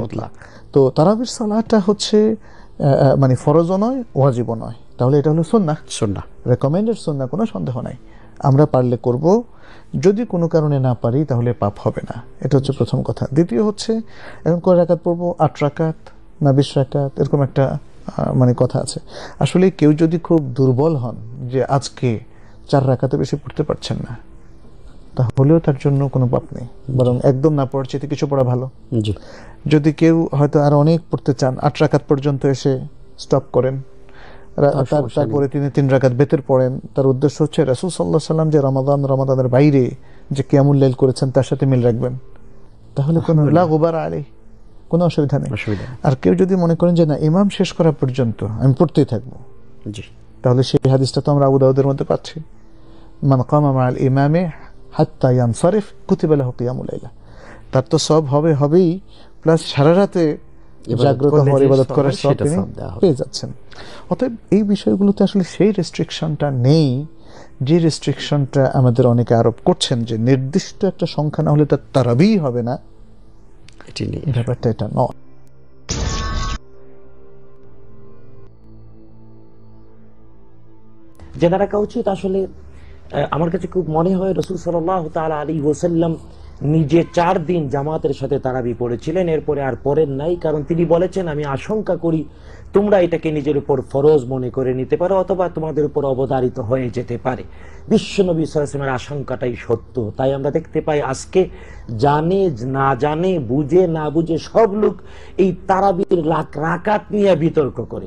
মুতলাক। তো তারাবির সালাতটা হচ্ছে মানে ফরজও নয়, ওয়াজিবও নয়, তাহলে এটা হলো সুন্নাহ, রেকমেন্ডেড সুন্নাহ, কোনো সন্দেহ নাই। আমরা পারলে করব, যদি কোনো কারণে না পারি তাহলে পাপ হবে না। এটা হচ্ছে প্রথম কথা। দ্বিতীয় হচ্ছে, এখন কয় রাকাত পড়বো, 8 রাকাত না 20 রাকাত, এরকম একটা মানে কথা আছে। আসলে কেউ যদি খুব দুর্বল হন যে আজকে 4 রাকাতে বেশি পড়তে পারছেন না, তাহলেও তার জন্য কোনো পাপ নেই, বরং একদম না পড়ার চেয়ে কিছু পড়া ভালো। যদি কেউ হয়তো আরো অনেক পড়তে চান, 8 রাকাত পর্যন্ত এসে স্টপ করেন, তারপরে তিনি 3 রাকাত বেতের পড়েন। তার উদ্দেশ্য হচ্ছে রাসূল সাল্লাল্লাহু আলাইহি সাল্লাম যে রমাদানের বাইরে যে কিয়ামুল লাইল করেছেন তার সাথে মিল রাখবেন, তাহলে কোনো লা গুবার আলাইহি, কোনো অসুবিধা নেই। আর কেউ যদি মনে করেন যে না, ইমাম শেষ করা পর্যন্ত আমি পড়তেই থাকবো, তাহলে সেই হাদিসটা তো আমরা আবু দাউদের মধ্যে পাচ্ছি, মান কামা মাআল ইমামে হাত্তা ইয়ানসারিফ কুতিবা লাহু কিয়ামুল লাইল। তার তো সব হবেই, প্লাস সারা রাতে জাগ্রত হওয়ার ইবাদত করার সব তিনি পেয়ে যাচ্ছেন। অতএব এই বিষয়গুলোতে আসলে সেই রেস্ট্রিকশনটা নেই, যে রেস্ট্রিকশনটা আমাদের অনেকে আরোপ করছেন যে নির্দিষ্ট একটা সংখ্যা না হলে তার তারাবি হবে না, ব্যাপারটা এটা নয়। জেনে রাখা উচিত, আসলে আমার কাছে খুব মনে হয় রাসূল সাল্লাল্লাহু তাআলা আলাইহি ওয়াসাল্লাম নিজে 4 দিন জামাতের সাথে তারাবি পড়েছিলেন, এরপরে আর পড়েন নাই। কারণ তিনি বলেছেন, আমি আশঙ্কা করি তোমরা এটাকে নিজের উপর ফরজ মনে করে নিতে পারো, অথবা তোমাদের উপর অবধারিত হয়ে যেতে পারে। বিশ্বনবী সাল্লাল্লাহু আলাইহি ওয়াসাল্লামের আশঙ্কাটাই সত্য। তাই আমরা দেখতে পাই আজকে জানে না জানে, বুঝে না বুঝে সব লোক এই তারাবির রাকাত নিয়ে বিতর্ক করে।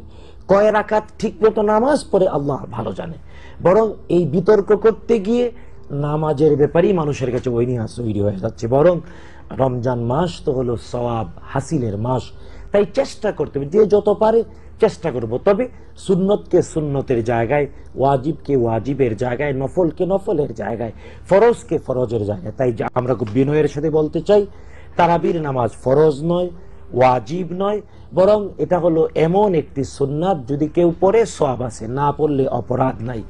কয় রাকাত ঠিক মতো নামাজ পড়ে আল্লাহ ভালো জানে। বরং এই বিতর্ক করতে গিয়ে নামাজের ব্যাপারেই মানুষের কাছে তৈরি হয়ে যাচ্ছে। বরং রমজান মাস তো হলো সওয়াব হাসিলের মাস, তাই চেষ্টা করতে হবে, যে যত পারে চেষ্টা করব। তবে সুন্নতকে সুন্নতের জায়গায়, ওয়াজিবকে ওয়াজিবের জায়গায়, নফলকে নফলের জায়গায়, ফরজকে ফরজের জায়গায়। তাই আমরা খুব বিনয়ের সাথে বলতে চাই, তারাবির নামাজ ফরজ নয়, ওয়াজিব নয়, বরং এটা হলো এমন একটি সুন্নাত, যদি কেউ পড়ে সওয়াব আছে, না পড়লে অপরাধ নাই।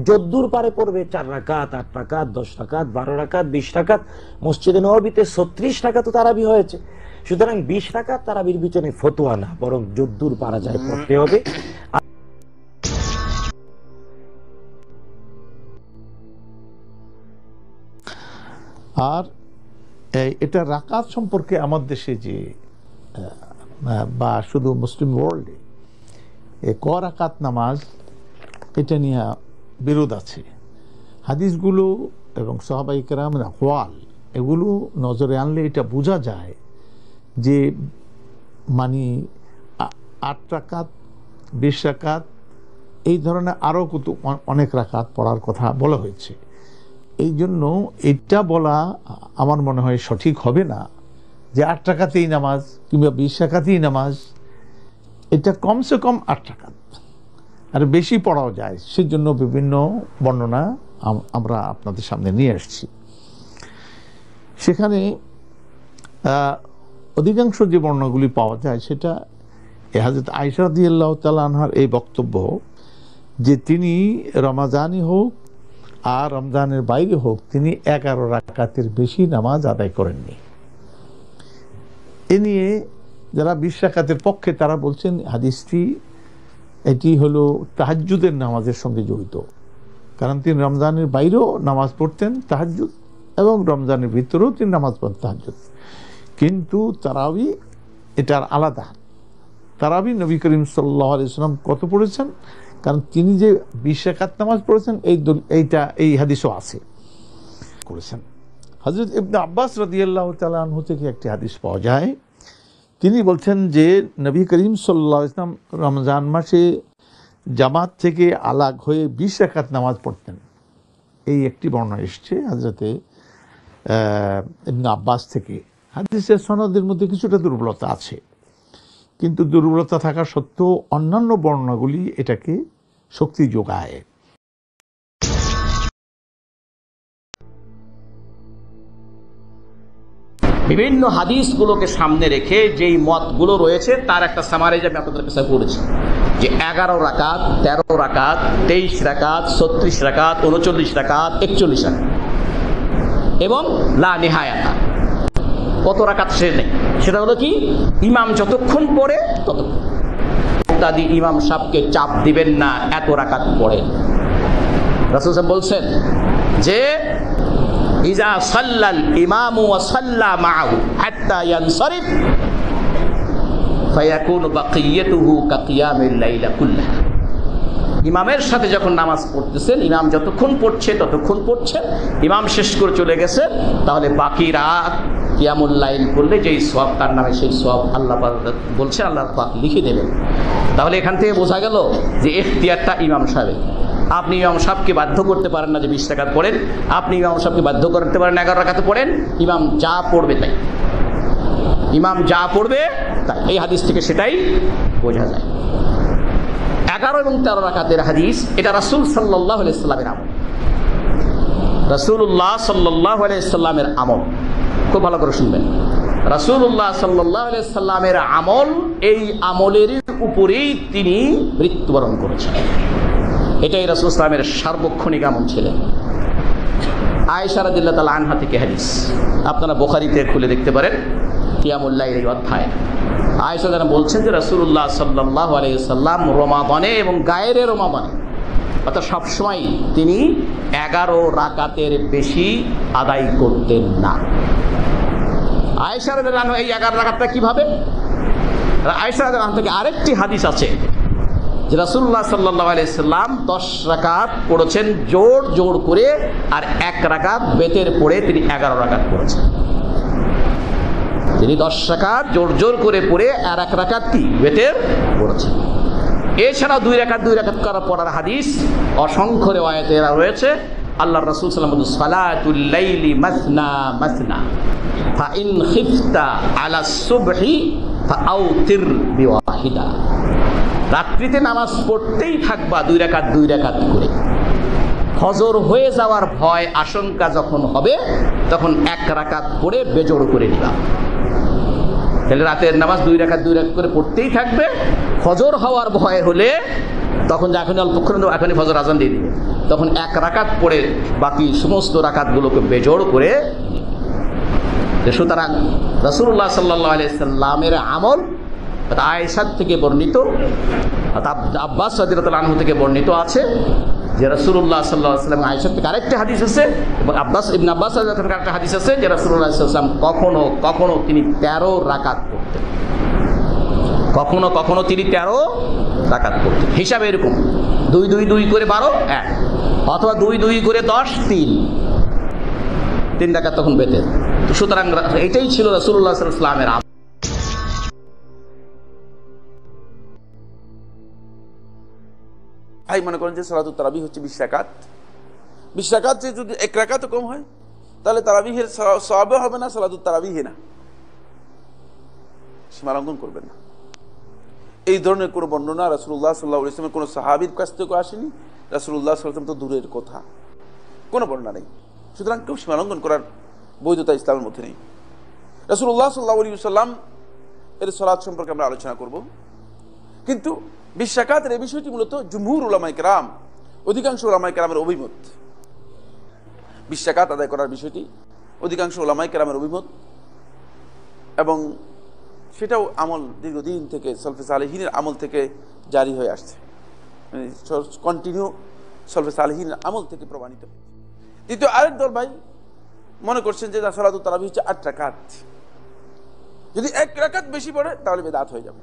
যদ্দূর পারে পড়বে, 4 রাকাত, 8 রাকাত, 10 রাকাত, 12 রাকাত, 20 রাকাত। মসজিদে নববীতে 36 রাকাত তারাবি হয়েছে। সুতরাং 20 রাকাত তারাবির পিছনে ফতোয়া না, বরং যদ্দূর পারা যায় পড়তে হবে। আর এটা রাকাত সম্পর্কে আমার দেশে যে বা শুধু মুসলিম ওয়ার্ল্ডে ক রাকাত নামাজ, এটা নিয়ে বিরোধ আছে। হাদিসগুলো এবং সাহাবায়ে কেরামের আকওয়াল, এগুলো নজরে আনলে এটা বোঝা যায় যে মানে 8 রাকাত, 20 রাকাত, এই ধরনের আরও কত অনেক রাকাত পড়ার কথা বলা হয়েছে। এই জন্য এটা বলা আমার মনে হয় সঠিক হবে না যে 8 রাকাতেই নামাজ কিংবা 20 রাকাতেই নামাজ। এটা কমসে কম 8 রাকাত, আর বেশি পড়াও যায়। সেই জন্য বিভিন্ন বর্ণনা আমরা আপনাদের সামনে নিয়ে আসছি। সেখানে অধিকাংশ যে বর্ণনাগুলি পাওয়া যায় সেটা হযরত আয়েশা রাদিয়াল্লাহু তাআলা আনহার এই বক্তব্য যে তিনি রমাজানই হোক আর রমজানের বাইরে হোক, তিনি 11 রাকাতের বেশি নামাজ আদায় করেননি। এ নিয়ে যারা 20 রাকাতের পক্ষে তারা বলছেন হাদিসটি এটি হলো তাহাজ্জুদের নামাজের সঙ্গে জড়িত, কারণ তিনি রমজানের বাইরেও নামাজ পড়তেন তাহাজ্জুদ, এবং রমজানের ভিতরেও তিনি নামাজ পড়তেন তাহাজ্জুদ। কিন্তু তারাবি এটার আলাদা। তারাবি নবী করিম সাল্লাল্লাহু আলাইহি ওয়াসাল্লাম কত পড়েছেন, কারণ তিনি যে 20 রাকাত নামাজ পড়েছেন এই হাদিসও আছে করেছেন। হযরত ইবনে আব্বাস রাদিয়াল্লাহু তাআলা আনহু থেকে একটি হাদিস পাওয়া যায়, তিনি বলছেন যে নবী করিম সাল্লাল্লাহু আলাইহি ওয়াসাল্লাম রমজান মাসে জামাত থেকে আলাগ হয়ে 20 রাকাত নামাজ পড়তেন। এই একটি বর্ণনা এসছে হযরতে ইবনে আব্বাস থেকে। হাদিসের সনদের মধ্যে কিছুটা দুর্বলতা আছে, কিন্তু দুর্বলতা থাকা সত্ত্বেও অন্যান্য বর্ণনাগুলি এটাকে শক্তি যোগায়। বিভিন্ন হাদিসগুলোকে সামনে রেখে যেই মতগুলো রয়েছে তার একটা সামারাইজ আমি আপনাদের কাছে করেছি, যে 11 রাকাত, 13 রাকাত, 23 রাকাত, 36 রাকাত, 39 রাকাত, 41 রাকাত এবং লা নিহায়াতা। কত রাকাত সে নেই, সেটা হলো কি ইমাম যতক্ষণ পড়ে ততক্ষণ। মুক্তাদি ইমাম সাহেবকে চাপ দিবেন না এত রাকাত পড়েন। রাসূল সাহেব বলছেন যে ইজা সাল্লাল ইমামু ওয়া সাল্লা মাআহু হাত্তা ইয়ানসারিফ ফায়াকুনু বাকিয়াতুহু কাকিয়ামিল লাইলা কুল্লাহা। ইমামের সাথে যখন নামাজ পড়তেছেন, ইমাম যতক্ষণ পড়ছে ততক্ষণ পড়ছেন, ইমাম শেষ করে চলে গেছেন, তাহলে বাকি রাত কিয়ামুল লাইল করলে যেই সওয়াব তার নামে সেই সওয়াব আল্লাহ পাক বলছে আল্লাহ পাক লিখে দেবেন। তাহলে এখান থেকে বোঝা গেল যে ইখতিয়ারটা ইমাম সাহেবের। আপনি ইমাম সাহেবকে বাধ্য করতে পারেন না যে 20 রাকাত পড়েন, আপনি ইমাম সাহেবকে বাধ্য করতে পারেন 11 রাকাত পড়েন, ইমাম যা পড়বে তাই, ইমাম যা পড়বে তাই। এই হাদিস থেকে সেটাই বোঝা যায়। 11 এবং 13 রাকাতের হাদিস, এটা রাসূল সাল্লাল্লাহু আলাইহি সাল্লামের আমল। রাসূলুল্লাহ সাল্লাল্লাহু আলাইহি সাল্লামের আমল, খুব ভালো করে শুনবেন। রাসূলুল্লাহ সাল্লাল্লাহু আলাইহি সাল্লামের আমল, এই আমলের উপরেই তিনি মৃত্যুবরণ করেছেন। এটাই রাসূল সাল্লামের সার্বক্ষণিক আমল ছিলেন। আয়েশা রাদিয়াল্লাহু তাআলা আনহা থেকে হাদিস, আপনারা বুখারীতে খুলে দেখতে পারেন কিয়ামুল লাইল এই অধ্যায়। আয়েশা যেন বলছেন যে রাসূলুল্লাহ সাল্লাল্লাহু আলাইহি সাল্লাম রমাদানে এবং গায়রে রমাদানে, অর্থাৎ সবসময় তিনি 11 রাকাতের বেশি আদায় করতেন না। আয়েশা রাদিয়াল্লাহু আনহা এই 11 রাকাতটা কিভাবে? আয়েশা রাদিয়াল্লাহু আনহা থেকে আরেকটি হাদিস আছে যে রাসূলুল্লাহ সাল্লাল্লাহু আলাইহি সাল্লাম 10 রাকাত পড়েছেন জোর জোর করে, আর 1 রাকাত বেতের পড়ে তিনি 11 রাকাত পড়েছেন। তিনি 10 রাকাত জোর জোর করে পড়ে আর 1 রাকাত কি বেতের পড়েছেন। এছাড়াও 2 রাকাত করার পড়ার হাদিস অসংখ্য রিওয়ায়াতে রয়েছে। আল্লাহর রাসূল সাল্লাল্লাহু আলাইহি ওয়াসাল্লাম সালাতুল লাইলি মাসনা মাসনা ফা ইন খিফতা আলা সুবহি ফাআউতির বিওয়াহিদা। রাত্রিতে নামাজ পড়তেই থাকবা 2 রাকাত করে। ফজর হয়ে যাওয়ার ভয় আশঙ্কা যখন হবে তখন 1 রাকাত পড়ে বেজোড় করে নিবা। তাহলে রাতের নামাজ 2 রাকাত করে পড়তেই থাকবে। ফজর হওয়ার ভয় হলে তখন যখন অল্পক্ষণ এখনই ফজর আজান দিয়ে দিবে, তখন 1 রাকাত পড়ে বাকি সমস্ত রাকাতগুলোকে বেজোড় করে। সুতরাং রাসূলুল্লাহ সাল্লাল্লাহু আলাইহি সাল্লামের আমল আয়েশা থেকে বর্ণিত, আব্বাস রাদিয়াল্লাহু আনহু থেকে বর্ণিত আছে যে রাসূলুল্লাহ সাল্লাল্লাহু আলাইহি ওয়াসাল্লাম, আয়েশা থেকে আরেকটা হাদিস আছে এবং ইবনে আব্বাস রাদিয়াল্লাহু আনহু থেকে আরেকটা হাদিস আছে যে রাসূলুল্লাহ সাল্লাল্লাহু আলাইহি ওয়াসাল্লাম কখনো তিনি 13 রাকাত পড়তেন, কখনো তিনি 13 রাকাত পড়তেন। হিসাবে এরকম 2 করে 12 1, অথবা 2 করে 10 3 রাকাত তখন বেতের। সুতরাং এটাই ছিল রাসূলুল্লাহ সাল্লাল্লাহু আলাইহি ওয়াসাল্লামের আমল। ভাই মনে করেন যে সালাতুত তারাবিহ হচ্ছে 20 রাকাত, 20 রাকাত যে যদি 1 রাকাতও কম হয় তাহলে তারাবিহের সওয়াবও হবে না, সালাতুত তারাবিহ না, সীমালঙ্ঘন করবেন না। এই ধরনের কোনো বর্ণনা রাসূলুল্লাহ সাল্লাল্লাহু আলাইহি ওয়াসাল্লামের কোনো সাহাবীর কাছ থেকে আসেনি। রাসূলুল্লাহ সাল্লাল্লাহু আলাইহি ওয়াসাল্লাম তো দূরের কথা, কোনো বর্ণনা নেই। সুতরাং কেউ সীমালঙ্ঘন করার বৈধতা ইসলামের মধ্যে নেই। রাসূলুল্লাহ সাল্লাল্লাহু আলাইহি ওয়াসাল্লাম এর সালাত সম্পর্কে আমরা আলোচনা করব, কিন্তু 20 রাকাতের এই বিষয়টি মূলত জুমহুর উলামায়ে কেরাম, অধিকাংশ উলামায়ে কেরামের অভিমত। 20 রাকাত আদায় করার বিষয়টি অধিকাংশ উলামায়ে কেরামের অভিমত, এবং সেটাও আমল দীর্ঘদিন থেকে সলফে সালেহিনের আমল থেকে জারি হয়ে আসছে, কন্টিনিউ সলফে সালেহিনের আমল থেকে প্রমাণিত। দ্বিতীয় আরেক দল ভাই মনে করছেন যে সালাতুত তারাবিহ হচ্ছে 8 রাকাত, যদি 1 রাকাত বেশি পড়ে তাহলে বেদাত হয়ে যাবে।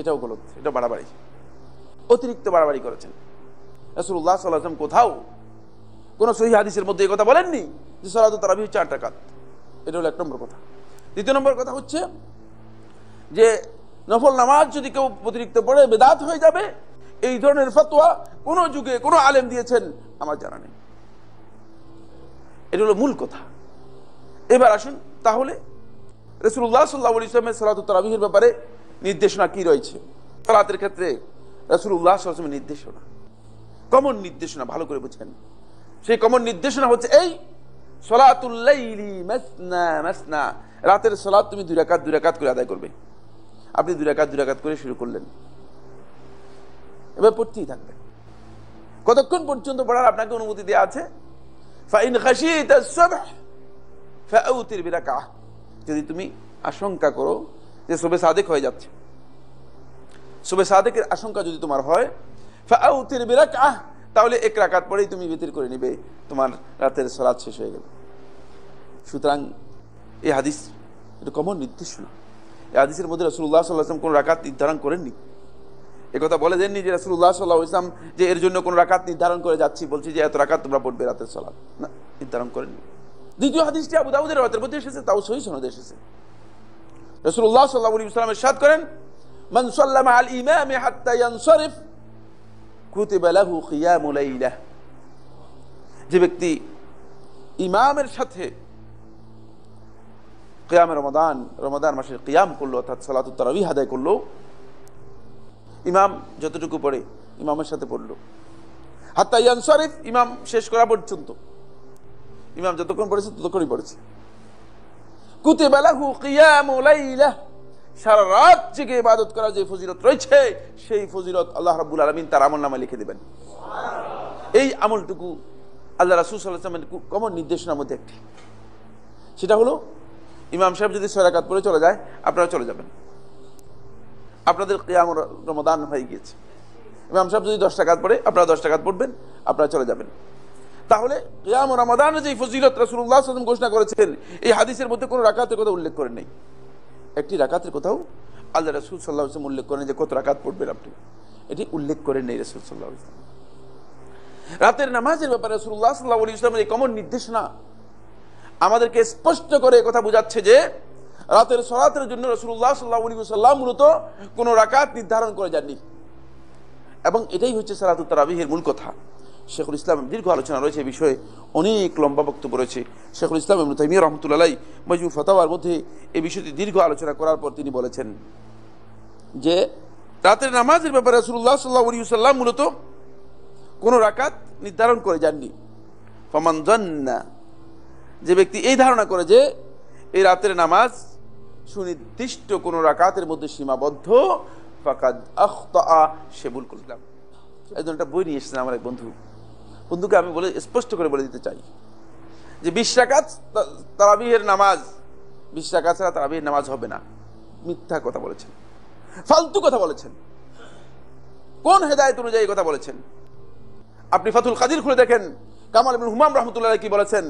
এটাও গলত, এটা বাড়াবাড়ি, অতিরিক্ত বাড়াবাড়ি করেছেন। রাসূলুল্লাহ সাল্লাল্লাহু আলাইহি ওয়াসাল্লাম কোথাও কোন সহিহ হাদিসের মধ্যে এই কথা বলেননি যে সালাতুত তারাবিহ 4 রাকাত। এটা হলো 1 নম্বর কথা। দ্বিতীয় নম্বর কথা হচ্ছে যে নফল নামাজ যদি কেউ অতিরিক্ত পড়ে বেদাত হয়ে যাবে, এই ধরনের ফতোয়া কোন যুগে কোন আলেম দিয়েছেন আমার জানা নেই। এটা হলো মূল কথা। এবার আসুন তাহলে রাসূলুল্লাহ সাল্লাল্লাহু আলাইহি ওয়াসাল্লামের সালাতুত তারাবিহের ব্যাপারে নির্দেশনা কি রয়েছে। সালাতের ক্ষেত্রে রাসূলুল্লাহ সাল্লাল্লাহু আলাইহি ওয়াসাল্লামের নির্দেশনা, কমন নির্দেশনা, ভালো করে বুঝেন। সেই কমন নির্দেশনা হচ্ছে এই সালাতুল লাইলি মাসনা মাসনা, রাতের সালাত তুমি 2 রাকাত করে আদায় করবে। আপনি 2 রাকাত করে শুরু করলেন, এবার পড়তেই থাকবেন। কতক্ষণ পর্যন্ত পড়ার আপনাকে অনুমতি দেওয়া আছে? ফাইন খাশিতা সুবহ ফাউতির বিরাকাহ, যদি তুমি আশঙ্কা করো যে সুবে সাদেক হয়ে যাচ্ছে, সুবে সাদেকের আশঙ্কা যদি তোমার হয়, ফাউতির বিরাকাহ, তাহলে এক রাকাত পরেই তুমি বিতির করে নিবে, তোমার রাতের সালাত শেষ হয়ে গেল। সুতরাং এই হাদিস এটা কমন নির্দেশনা। এই হাদিসের মধ্যে রাসূলুল্লাহ সাল্লাল্লাহু আলাইহি ওয়াসাল্লাম কোন রাকাত নির্ধারণ করেননি, একথা বলে দেননি যে রাসূলুল্লাহ সাল্লাল্লাহু আলাইহি ওয়াসাল্লাম যে এর জন্য কোন রাকাত নির্ধারণ করে যাচ্ছি, বলছি যে এত রাকাত তোমরা পড়বে রাতের সালাত, না, নির্ধারণ করেননি। দ্বিতীয় হাদিসটি আবু দাউদের রাওয়াতের মধ্যে এসেছে, তাও সহিহ সনদে এসেছে। রাসূলুল্লাহ সাল্লাল্লাহু আলাইহি ওয়াসাল্লাম ইরশাদ করেন, মান সাল্লামা আল ইমামি হাত্তা ইয়ানসারিফ কুতিবা লাহু কিয়ামু লাইলাহ, যে ব্যক্তি ইমামের সাথে কিয়ামে রমাদান মাসের কিয়াম করলো, অর্থাৎ সালাতুত তারাবিহ আদায় করলো, ইমাম যতটুকু পড়ে ইমামের সাথে পড়লো, হাত্তা ইয়ানসারিফ, ইমাম শেষ করা পর্যন্ত, ইমাম যতক্ষণ পড়েছে ততক্ষণই পড়েছে, কুতিবা লাহু কিয়ামু লাইলাহ, সারা রাত জেগে ইবাদত করার যে ফজিলত রয়েছে, সেই ফজিলত আল্লাহ রাব্বুল আলামিন তার আমলনামায় লিখে দিবেন। এই আমলটুকু আল্লাহ রাসূল সাল্লাল্লাহু আলাইহি ওয়াসাল্লামের কমন নির্দেশনার মধ্যে একটি, সেটা হলো ইমাম সাহেব যদি 6 রাকাত পড়ে চলে যায়, আপনারা চলে যাবেন, আপনাদের কিয়াম রমাদান হয়ে গিয়েছে। ইমাম সাহেব যদি 10 রাকাত পড়ে, আপনারা 10 রাকাত পড়বেন, আপনারা চলে যাবেন। তাহলে কিয়াম রমাদানের যে ফজিলত রাসূলুল্লাহ সাল্লাল্লাহু আলাইহি ওয়াসাল্লাম ঘোষণা করেছেন, এই হাদিসের মধ্যে কোনো রাকাতের কথা উল্লেখ করেন নাই। একটি রাকাতের কথাও আল্লাহ রাসূল সাল্লাল্লাহু আলাইহি ওয়াসাল্লাম উল্লেখ করেন যে কত রাকাত পড়বেন আপনি, এটি উল্লেখ করেন নাই রাসূল সাল্লাল্লাহু আলাইহি ওয়াসাল্লাম। রাতের নামাজের ব্যাপারে রাসূলুল্লাহ সাল্লাল্লাহু আলাইহি ওয়াসাল্লামের এই কমন নির্দেশনা আমাদেরকে স্পষ্ট করে কথা বোঝাচ্ছে যে রাতের সালাতের জন্য রাসূলুল্লাহ সাল্লাল্লাহু আলাইহি ওয়াসাল্লাম মূলত কোনো রাকাত নির্ধারণ করে যাননি, এবং এটাই হচ্ছে সালাতুত তারাবিহের মূল কথা। শেখুল ইসলাম দীর্ঘ আলোচনা রয়েছে এই বিষয়ে, অনেক লম্বা বক্তব্য রয়েছে। শেখুল ইসলাম ইবনে তাইমিয়া রাহমাতুল্লাহ আলাইহি মাজমু ফাতাওয়ার মধ্যে এই বিষয়টি দীর্ঘ আলোচনা করার পর তিনি বলেছেন যে রাতের নামাজের ব্যাপারে রাসূলুল্লাহ সাল্লাল্লাহু আলাইহি ওয়াসাল্লাম মূলত কোনো রাকাত নির্ধারণ করে যাননি। ফামান জান্না, যে ব্যক্তি এই ধারণা করে যে এই রাতের নামাজ সুনির্দিষ্ট কোনো রাকাতের মধ্যে সীমাবদ্ধ, ফাকাদ আখতা, সে ভুল করলাম। একজন একটা বই নিয়ে এসেছেন আমার এক বন্ধুকে আমি বলে স্পষ্ট করে বলে দিতে চাই যে 20 রাকাত তারাবিহের নামাজ, 20 রাকাত ছাড়া তারাবিহের নামাজ হবে না, মিথ্যা কথা বলেছেন, ফালতু কথা বলেছেন। কোন হেদায়েত অনুযায়ী কথা বলেছেন? আপনি ফাতুল কাদির খুলে দেখেন, কামাল ইবনে হুমাম রাহমাতুল্লাহ আলাইহি কি বলেছেন।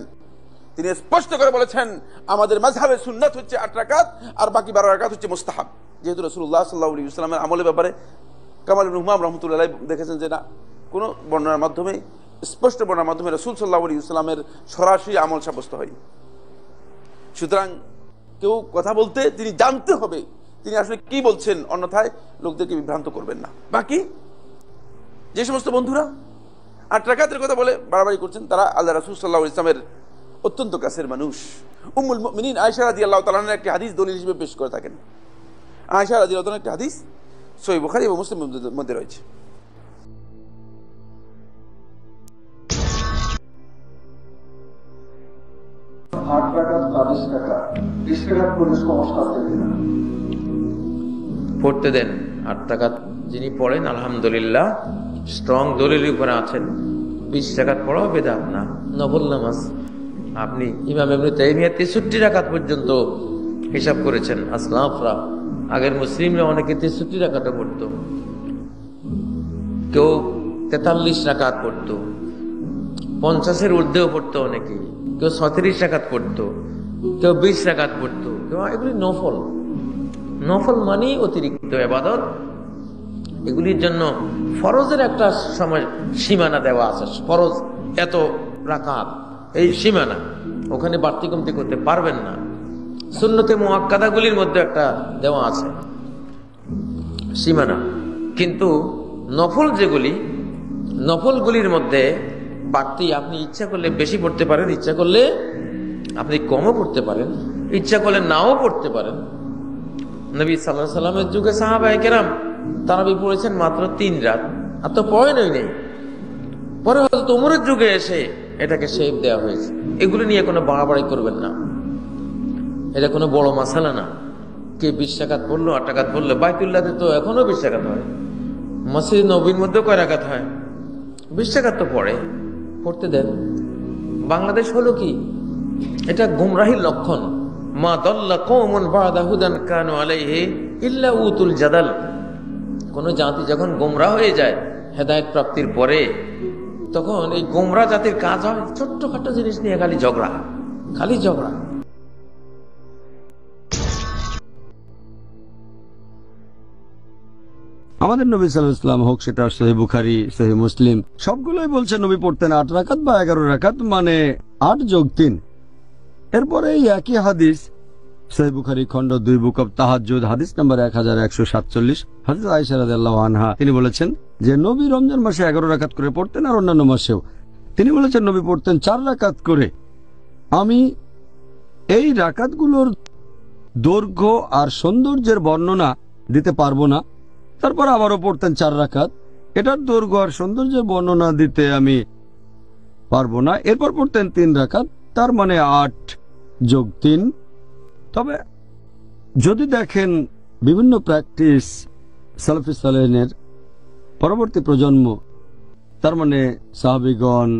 তিনি স্পষ্ট করে বলেছেন আমাদের মাযহাবের সুন্নাত হচ্ছে 8 রাকাত, আর বাকি 12 রাকাত হচ্ছে মুস্তাহাব। যেহেতু রাসূলুল্লাহ সাল্লাল্লাহু আলাইহি ওয়াসাল্লামের আমলের ব্যাপারে কামাল ইবনে হুমাম রাহমাতুল্লাহ আলাইহি দেখেছেন যে না, কোনো বর্ণনার মাধ্যমে, স্পষ্ট বর্ণনার মাধ্যমে রাসূল সাল্লাল্লাহু আলাইহি ওয়াসাল্লামের সরাসরি আমল সাব্যস্ত হয়। সুতরাং কেউ কথা বলতে তিনি জানতে হবে তিনি আসলে কি বলছেন, অন্যথায় লোকদেরকে বিভ্রান্ত করবেন না। বাকি যে সমস্ত বন্ধুরা 8 রাকাতের কথা বলে বাড়াবাড়ি করছেন, তারা আল্লাহ রাসূল সাল্লাল্লাহু আলাইহি ওয়াসাল্লামের অত্যন্ত কাছের মানুষ। উম্মুল মুমিনিন আয়েশা রাদিয়াল্লাহু তাআলা আনহার একটি হাদিস দলিল হিসেবে পেশ করে থাকেন। আয়েশা রাদিয়াল্লাহু তাআলার একটি হাদিস সহিহ বুখারী এবং মুসলিমের মধ্যে রয়েছে। পড়তে দেন 8 রাকাত যিনি পড়েন আলহামদুলিল্লাহ, স্ট্রং দলিলের উপরে আছেন। 20 রাকাত পড়াও বেদাত না, নফল নামাজ। আপনি ইমাম ইবনে তাইমিয়া 63 রাকাত পর্যন্ত হিসাব করেছেন। আসলাফরা, আগের মুসলিমরা অনেকে 63 রাকাতও পড়তো, কেউ 43 রাকাত পড়তো, 50-এর ঊর্ধ্বেও পড়তো অনেকে, কেউ 36 রাকাত পড়তো, কেউ 20 রাকাত পড়তো, কেউ এগুলি নফল। নফল মানেই অতিরিক্ত ইবাদত। এগুলির জন্য ফরজের একটা সময় সীমানা দেওয়া আছে, ফরজ এত রাকাত, এই সীমানা, ওখানে বাড়তি কমতি করতে পারবেন না। সুন্নতে মুআক্কাদাগুলির মধ্যে একটা দেওয়া আছে সীমানা, কিন্তু নফল যেগুলি, নফলগুলির মধ্যে বাড়তি আপনি ইচ্ছা করলে বেশি পড়তে পারেন, ইচ্ছা করলে আপনি কমও পড়তে পারেন, ইচ্ছা করলে নাও পড়তে পারেন। নবী সাল্লাল্লাহু আলাইহি সাল্লামের যুগে সাহাবায়ে কেরাম তারাবি পড়েছেন মাত্র 3 রাত, আর তো পড়েনই নেই। পরে হযরত ওমরের যুগে এসে এটাকে শেপ দেওয়া হয়েছে। এগুলো নিয়ে কোনো বাড়াবাড়ি করবেন না, এটা কোনো বড় মাসালা না। কে 20 রাকাত পড়লো, 8 রাকাত পড়লো, বাইতুল্লাহতে তো এখনো 20 রাকাত হয়, মসজিদ নববীর মধ্যে কয় রাকাত হয়? 20 রাকাত তো পড়তে দেন। বাংলাদেশ হলো কি, এটা গুমরাহির লক্ষণ। মা দাল্লা কওমুন বা'দা হুদান কানু আলাইহি ইল্লা উতুল জাদাল। কোন জাতি যখন গোমরাহ হয়ে যায় হেদায়েত প্রাপ্তির পরে, তখন এই গোমরা জাতির কাজ হয় ছোট্টখাটো জিনিস নিয়ে খালি ঝগড়া। আমাদের নবী সাল্লাল্লাহু আলাইহি ওয়াসাল্লাম হোক, সেটা সহিহ বুখারী, সহিহ মুসলিম, সবগুলোই বলছে নবী পড়তেন 8 রাকাত বা 11 রাকাত, মানে 8 যোগ 3। এরপরে এই একই হাদিস সহিহ বুখারী খণ্ড 2 বুক অব তাহাজ্জুদ হাদিস নাম্বার 1147, হযরত আয়েশা রাদিয়াল্লাহু আনহা তিনি বলেছেন যে নবী রমজান মাসে 11 রাকাত করে পড়তেন আর অন্যান্য মাসেও। তিনি বলেছেন নবী পড়তেন 4 রাকাত করে। আমি এই রাকাতগুলোর দৈর্ঘ্য আর সৌন্দর্যের বর্ণনা দিতে পারবো না। তারপর আবারও পড়তেন 4 রাকাত, এটার দৈর্ঘ্য আর সৌন্দর্যের বর্ণনা দিতে আমি পারবো না। এরপর পড়তেন 3 রাকাত, তার মানে 8 যোগ 3। তবে যদি দেখেন বিভিন্ন প্র্যাকটিস সালাফি সালেহিনের পরবর্তী প্রজন্ম, তার মানে সাহাবীগণ,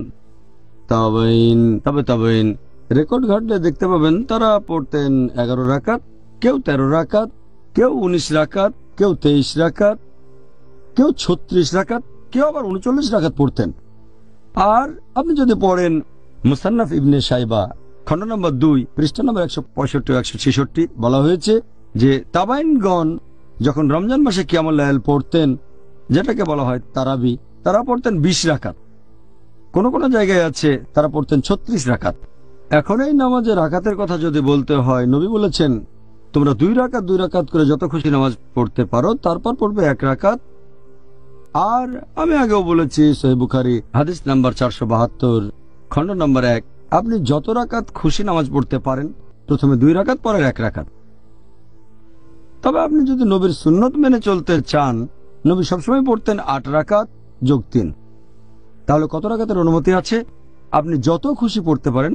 তাবেঈন, তাবেঈন, রেকর্ড ঘাটলে দেখতে পাবেন তারা পড়তেন 11 রাকাত, কেউ 13 রাকাত, কেউ 19 রাকাত, কেউ 23 রাকাত, কেউ 36 রাকাত, কেউ আবার 39 রাকাত পড়তেন। আর আপনি যদি পড়েন মুসান্নাফ ইবনে শাইবা খণ্ড নম্বর 2 পৃষ্ঠা নম্বর 165-166, বলা হয়েছে যে তাবাইনগণ যখন রমজান মাসে কিয়ামুল লাইল পড়তেন, যেটাকে বলা হয় তারাবি, তারা পড়তেন 20 রাকাত। কোন কোন জায়গায় আছে তারা পড়তেন 36 রাকাত। এখন এই নামাজের রাকাতের কথা যদি বলতে হয়, নবী বলেছেন তোমরা 2 রাকাত করে যত খুশি নামাজ পড়তে পারো, তারপর পড়বে 1 রাকাত। আর আমি আগেও বলেছি সহিহ বুখারী হাদিস নাম্বার 472 খণ্ড নম্বর 1, আপনি যত রাকাত খুশি নামাজ পড়তে পারেন, প্রথমে 2 রাকাত পরে 1 রাকাত। তবে আপনি যদি নবীর সুন্নত মেনে চলতে চান, নবী সবসময় পড়তেন 8 রাকাত যোগ 3। তাহলে কত রাকাতের অনুমতি আছে? আপনি যত খুশি পড়তে পারেন,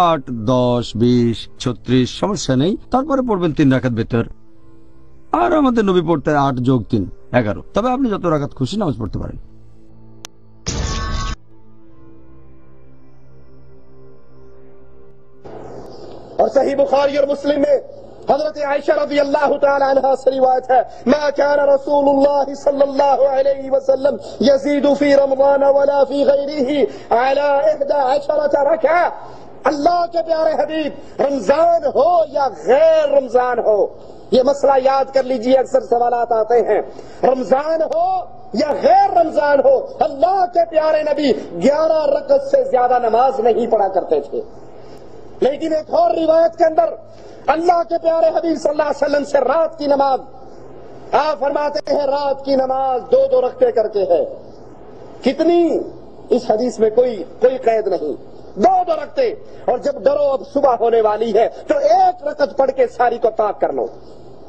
8, 10, 20, 36, সমস্যা নেই। তারপরে পড়বেন 3 রাকাত বেতর। আর আমাদের নবী পড়তেন 8 যোগ 3 11। তবে আপনি যত রাকাত খুশি নামাজ পড়তে পারেন। और सही बुखारी और मुस्लिम में हजरत आयशा रज़ी अल्लाह तआला अन्हा से रिवायत है, मा कान रसूलुल्लाह सल्लल्लाहु अलैहि वसल्लम यजीदु फी रमज़ान वला फी गैरिही अला 11 रका। अल्लाह के प्यारे हबीब, रमजान हो या गैर रमजान हो, ये मसला याद कर लीजिए, अक्सर सवालात आते हैं। रमजान हो या गैर रमजान हो, अल्लाह के प्यारे नबी 11 रकअत से ज्यादा नमाज नहीं पढ़ा करते थे। लेकिन एक और रिवायत के अंदर अल्लाह के प्यारे हबीब सल्लल्लाहु अलैहि वसल्लम से रात की नमाज, आप फरमाते हैं रात की नमाज 2-2 रखते करके है। कितनी? इस हदीस में कोई कैद नहीं, 2-2 रखते। और जब डरो अब सुबह होने वाली है तो 1 रकत पढ़ के सारी को ताक कर लो।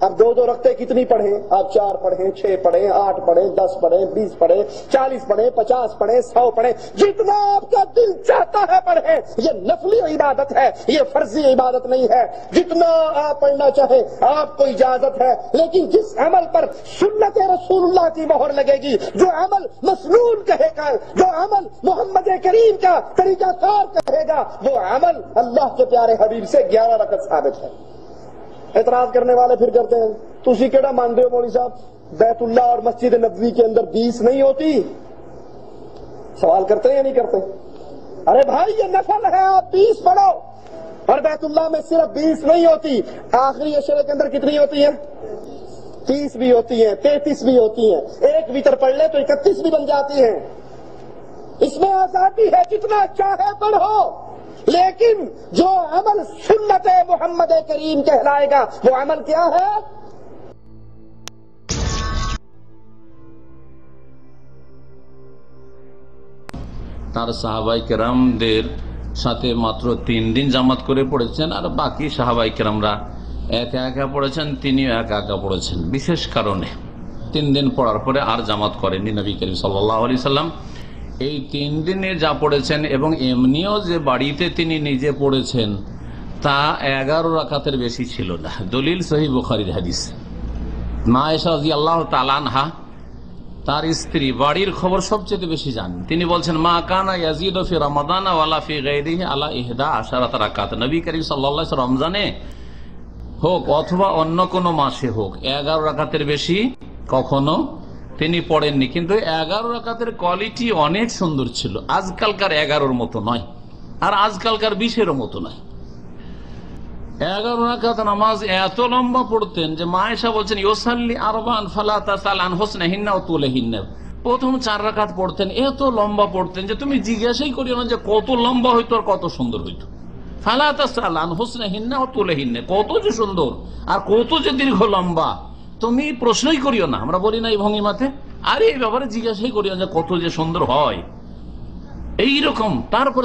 अब 2-2 रखते कितनी पढ़े आप? 4 पढ़े, 6 पढ़े, 8 पढ़े, 10 पढ़े, 20 पढ़े, 40 पढ़े, 50 पढ़े, 100 पढ़े, जितना आपका दिल चाहता है पढ़े। ये नफली इबादत है, ये फर्जी इबादत नहीं है। जितना आप पढ़ना चाहे आपको इजाजत है, लेकिन जिस अमल पर सुन्नत रसूलुल्लाह की मोहर लगेगी, जो अमल मसनून कहेगा, जो अमल मोहम्मद करीम का तरीकाकार कहेगा, वो अमल अल्लाह के प्यारे हबीब से 11 रकत साबित है। एतराज करने वाले फिर करते हैं, तुसी केड़ा मानते हो मौलवी साहब, बैतुल्लाह और मस्जिद नबवी के अंदर 20 नहीं होती? सवाल करते हैं या नहीं करते? अरे भाई ये नफल है, आप 20 पढ़ो। और बैतुल्लाह में सिर्फ 20 नहीं होती, आखिरी अशरे के अंदर कितनी होती है? 30 भी होती है, 33 भी होती है। एक वितर पढ़ ले तो 31 भी बन जाती है। इसमें आजादी है, जितना चाहे पढ़ो, लेकिन जो अमल सुन्नत मोहम्मद करीम कहलाएगा वो अमल क्या है? তার সাহাবাই কেরামদের সাথে মাত্র 3 দিন জামাত করে পড়েছেন, আর বাকি সাহাবাই কেরামরা একা একা পড়েছেন, তিনিও একা একা পড়েছেন। বিশেষ কারণে 3 দিন পড়ার পরে আর জামাত করেননি নবী করিম সাল্লাল্লাহু আলাইহি সাল্লাম। এই 3 দিনে যা পড়েছেন এবং এমনিও যে বাড়িতে তিনি নিজে পড়েছেন তা 11 রাকাতের বেশি ছিল না। দলিল সহিহ বুখারীর হাদিস। মা আয়েশা রাদিয়াল্লাহু তাআলা আনহা তার স্ত্রী বাড়ির খবর সবচেয়ে বেশি জানেন। তিনি বলছেন, মা কানা ইয়াজিদু ফি রমাদান ওয়ালা ফি গায়রিহি আলা 11 রাকাত। নবী করিম সাল্লাল্লাহু আলাইহি ওয়াসাল্লাম রমজানে হোক অথবা অন্য কোন মাসে হোক 11 রাকাতের বেশি কখনো তিনি পড়েননি। কিন্তু 11 রাকাতের কোয়ালিটি অনেক সুন্দর ছিল, আজকালকার 11-র মতো নয়, আর আজকালকার 20-এরও মতো নয়। 11 রাকাত নামাজ এত লম্বা পড়তেন যে মা আয়েশা বলছেন, ইউসাল্লি আরবান ফালা তাসাল আন হুসনিহিন্না ওয়া তুলিহিন্না। প্রথম 4 রাকাত পড়তেন, এত লম্বা পড়তেন যে তুমি জিজ্ঞাসাই করিও না যে কত লম্বা হইতো আর কত সুন্দর হইতো। ফালা তাসাল আন হুসনিহিন্না ওয়া তুলিহিন্না, কত যে সুন্দর আর কত যে দীর্ঘ লম্বা তুমি প্রশ্নই করিও না। আমরা বলি না এই ভঙ্গিমাতে, আরে এই ব্যাপারে জিজ্ঞাসাই করিও যে কত যে সুন্দর হয়, এইরকম। তারপর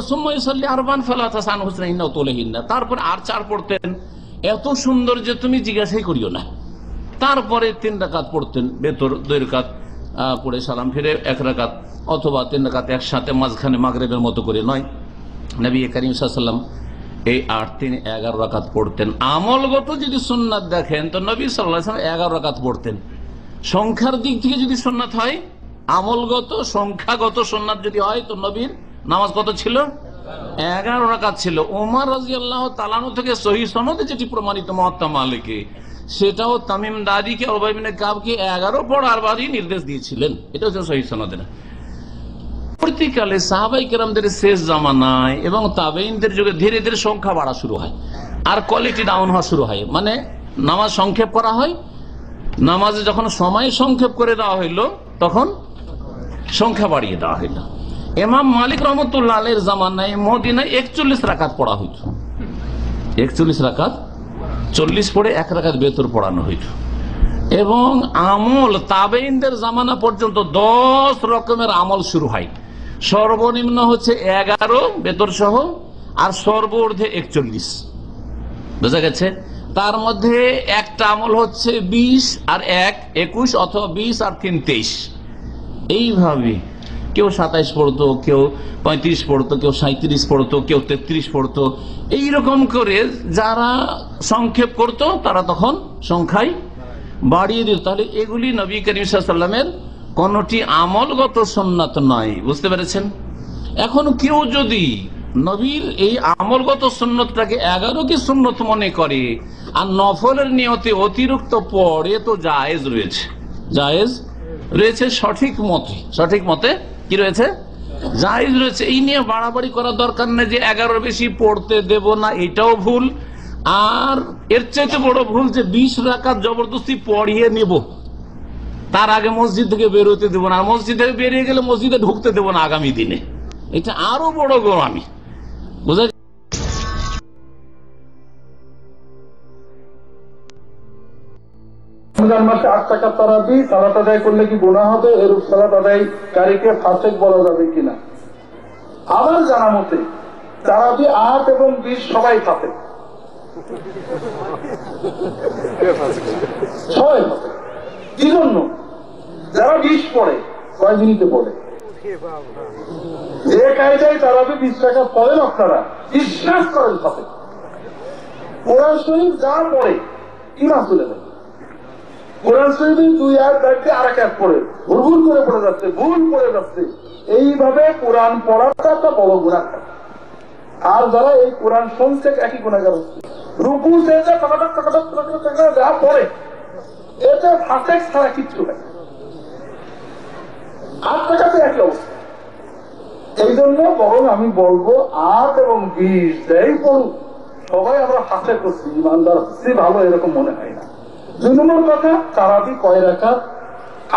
তারপর আর 4 পড়তেন, এত সুন্দর যে তুমি জিজ্ঞাসাই করিও না। তারপরে 3 রাকাত পড়তেন, বেতর 2 রাকাত পড়ে সালাম ফিরে 1 রাকাত, অথবা 3 রাকাত একসাথে, মাঝখানে মাগরিবের মতো করে নয়। নবী করিম সাল্লাল্লাহু আলাইহি ওয়াসাল্লাম এই 8-3-11 রাকাত পড়তেন। আমলগত যদি সুন্নাত দেখেন তো নবী সাল্লাল্লাহু আলাইহি ওয়াসাল্লাম 11 রাকাত পড়তেন। সংখ্যার দিক থেকে যদি সুন্নাত হয়, আমলগত সংখ্যাগত সুন্নাত যদি হয়, তো নবীর নামাজ কত ছিল? 11 রাকাত ছিল। ওমর রাদিয়াল্লাহু তাআলা আনহু থেকে সহিহ সনদে যেটি প্রমাণিত মুওয়াত্তা মালিকে, সেটাও তামিম দারিকে উবাই ইবনে কাবকে 11 পড়ার বারই নির্দেশ দিয়েছিলেন। এটা হচ্ছে সহিহ সনদে। পরবর্তীকালে সাহাবাই কেরামদের শেষ জামানায় এবং তাবেঈনদের যুগে ধীরে ধীরে সংখ্যা বাড়া শুরু হয় আর কোয়ালিটি ডাউন হওয়া শুরু হয়। মানে নামাজ সংক্ষেপ করা হয়, নামাজে যখন সময় সংক্ষেপ করে দেওয়া হইল তখন সংখ্যা বাড়িয়ে দেওয়া হইল। ইমাম মালিক রহমতুল্লাহ আলাইহির জামানায় মদিনায় 41 রাকাত পড়া হইত। 41 রাকাত, 40 পড়ে 1 রাকাত বেতর পড়ানো হইত। এবং আমল তাবেঈনদের জামানা পর্যন্ত 10 রকমের আমল শুরু হয়। সর্বনিম্ন হচ্ছে 11 বেতর সহ, আর সর্বঊর্ধ্বে 41। বুঝা গেছে? তার মধ্যে একটা আমল হচ্ছে 20 আর 1 21, অথবা 20 আর 3 23। এইভাবে কেউ 27 পড়তো, কেউ 35 পড়তো, কেউ 37 পড়তো, কেউ 33 পড়তো। এইরকম করে যারা সংক্ষেপ করত তারা তখন সংখ্যায় বাড়িয়ে দিত। তাহলে এগুলি নবী করিম সাল্লাল্লাহু আলাইহি ওয়াসাল্লামের কোনটি আমলগত সুন্নাত নয়। বুঝতে পেরেছেন? এখন কেউ যদি নবীর এই আমলগত সুন্নতটাকে 11কে সুন্নত মনে করে আর নফলের নিয়তে অতিরিক্ত পড়ে, তো জায়েজ রয়েছে, জায়েজ রয়েছে। সঠিক মতে কি রয়েছে? জায়েজ রয়েছে। এই নিয়ে বাড়াবাড়ি করার দরকার নেই যে 11 বেশি পড়তে দেব না, এটাও ভুল। আর এর চাইতে বড় ভুল যে 20 রাকাত জবরদস্তি পড়িয়ে নেব, তার আগে মসজিদ থেকে বেরোতে দেব না, আর মসজিদ থেকে বেরিয়ে গেলে মসজিদে ঢুকতে দেব না আগামী দিনে। এটা আরো বড় গোঁড়ামি। বুঝা? রমজান মাসে 8 টাকা তারাবি সালাত আদায় করলে কি গুনাহ হবে? এরূপ সালাত আদায়কারীকে ফাসিক বলা যাবে কিনা? আমার জানা মতে তারাবি 8 এবং 20 সবাই ফাসিক। সবাই ফাসিক। কি জন্য? যারা 20 পড়ে, কয় মিনিটে পড়ে, যে কায়দায় তারাবি 20 টাকা পড়েন আপনারা বিশ্বাস করেন ফাসিক। কোরআন শরীফ যা পড়ে ইমাম তুলে দেয়। কোরআন শরীফে 2 আয়াত দেখতে আর 1 আয়াত পড়ে ভুল করে পড়ে যাচ্ছে, ভুল পড়ে যাচ্ছে। এইভাবে কোরআন পড়াটা একটা বড় গুনাহ। আর যারা এই কোরআন শুনছে একই গুনাহগার হচ্ছে। রুকু সেজদা টাকা যা পড়ে এটা ফাসিক ছাড়া কিচ্ছু নাই। 8 টাকাতে একই অবস্থা। এই জন্য বরং আমি বলবো 8 এবং 20 যাই পড়ুক, সবাই আমরা ফাসিক করছি, ইমানদার হচ্ছে ভালো, এরকম মনে হয় না। 2 নম্বর কথা, তারাবি কয় রাকাত?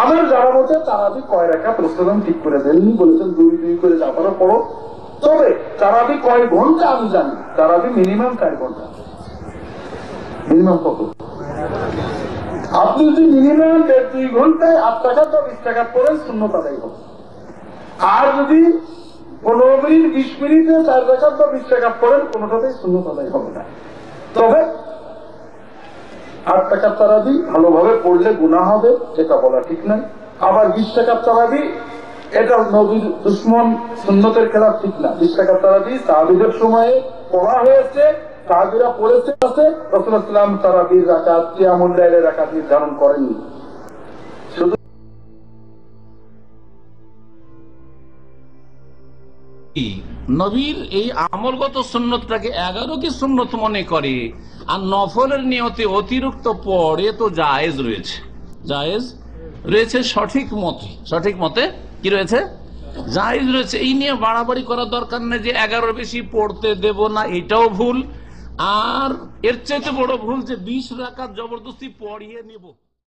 আমার জানার মতে তারাবি কয় রাকাত রাসূলুল্লাহ ঠিক করে দেননি, বলেছেন 2 করে যা পারো পড়ো। তবে তারাবি কয় ঘন্টা আমি জানি। তারাবি মিনিমাম 4 ঘন্টা। মিনিমাম কত? আপনি যদি মিনিমাম 2 ঘন্টায় 8 টাকা বা 20 টাকা পড়েন সুন্নত আদায় হবে। আর যদি 15 মিনিট 20 মিনিটে 4 রাকাত বা 20 টাকা পড়েন, কোনোটাতেই সুন্নত আদায় হবে না। তবে 8 টাকার তারাবি ভালোভাবে পড়লে গুনাহ হবে, এটা বলা ঠিক নয়। আবার 20 টাকার তারাবি এটা নবীর দুশমন সুন্নতের খেলাফ, ঠিক না। 20 টাকার তারাবি সাহাবীদের সময়ে পড়া হয়েছে, সাহাবীরা পড়েছে, আছে। রাসূলুল্লাহ সাল্লাল্লাহু আলাইহি ওয়াসাল্লাম তারাবির রাকাত, কিয়ামুল লাইলের রাকাত নির্ধারণ করেননি। শুধু নবীর এই আমলগত সুন্নতটাকে 11 কি সুন্নত মনে করে আর নফলের নিয়তে অতিরিক্ত পড়ে, তো জায়েজ রয়েছে, জায়েজ রয়েছে সঠিক মতে কি রয়েছে, জায়েজ রয়েছে। এই নিয়ে বাড়াবাড়ি করার দরকার নেই যে 11 বেশি পড়তে দেব না, এটাও ভুল। আর এর চাইতে বড় ভুল যে 20 রাকাত জবরদস্তি পড়িয়ে নেব।